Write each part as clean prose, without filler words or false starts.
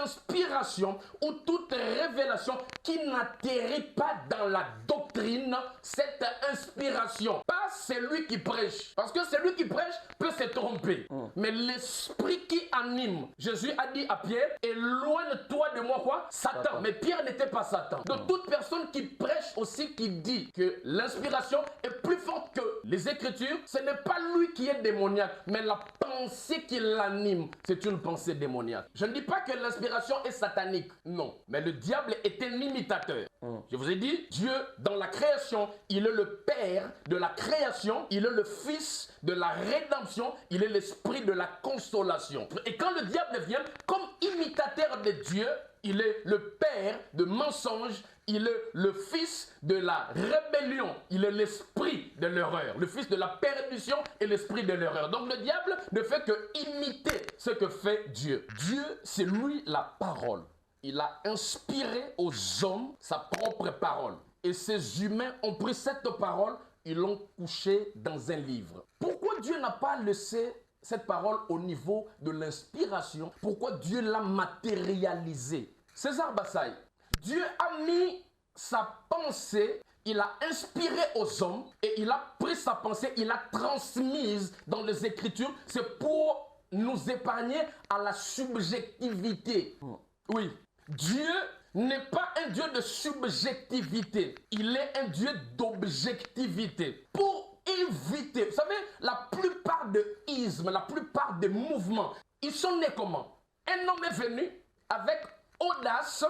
inspiration ou toute révélation qui n'atterrit pas dans la doctrine, cette inspiration. Pas celui qui prêche. Parce que celui qui prêche peut se tromper. Mais l'esprit qui anime, Jésus a dit à Pierre, éloigne-toi de moi quoi? Satan. Mais Pierre n'était pas Satan. De toute personne qui prêche aussi, qui dit que l'inspiration est plus forte que les Écritures, ce n'est pas lui qui est démoniaque, mais la pensée qui l'anime, c'est une pensée démoniaque. Je ne dis pas que l'inspiration est satanique, non. Mais le diable est un imitateur. Je vous ai dit, Dieu, dans la création, il est le Père de la création, il est le Fils de la rédemption, il est l'Esprit de la consolation. Et quand le diable vient, comme imitateur de Dieu, il est le père de mensonges, il est le fils de la rébellion, il est l'esprit de l'erreur, le fils de la perdition et l'esprit de l'erreur. Donc le diable ne fait que imiter ce que fait Dieu. Dieu, c'est lui la parole. Il a inspiré aux hommes sa propre parole. Et ces humains ont pris cette parole, ils l'ont couchée dans un livre. Pourquoi Dieu n'a pas laissé cette parole au niveau de l'inspiration? Pourquoi Dieu l'a matérialisée? César Bassaï, Dieu a mis sa pensée, il a inspiré aux hommes et il a pris sa pensée, il l'a transmise dans les Écritures. C'est pour nous épargner à la subjectivité. Oui, Dieu n'est pas un Dieu de subjectivité, il est un Dieu d'objectivité. Pour éviter, vous savez, la plupart de ismes, la plupart des mouvements, ils sont nés comment? Un homme est venu avec audace,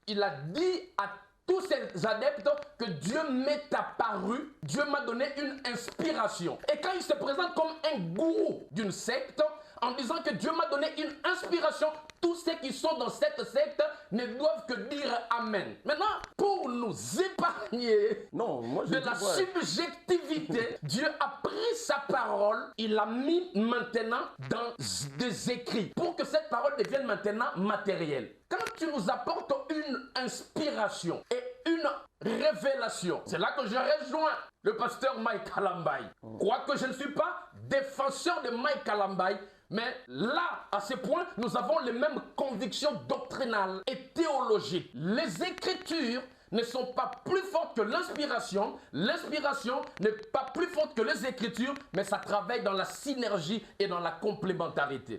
il a dit à tous ses adeptes que Dieu m'est apparu, Dieu m'a donné une inspiration. Et quand il se présente comme un gourou d'une secte, en disant que Dieu m'a donné une inspiration, tous ceux qui sont dans cette secte ne doivent que dire Amen. Maintenant, pour nous épargner de la subjectivité, Dieu a pris sa parole, il l'a mis maintenant dans des écrits, pour que cette parole devienne maintenant matérielle. Quand tu nous apportes une inspiration et une révélation, c'est là que je rejoins le pasteur Mike Kalambaye. Quoique je ne suis pas défenseur de Mike Kalambaye, mais là, à ce point, nous avons les mêmes convictions doctrinales et théologiques. Les Écritures ne sont pas plus fortes que l'inspiration. L'inspiration n'est pas plus forte que les Écritures, mais ça travaille dans la synergie et dans la complémentarité.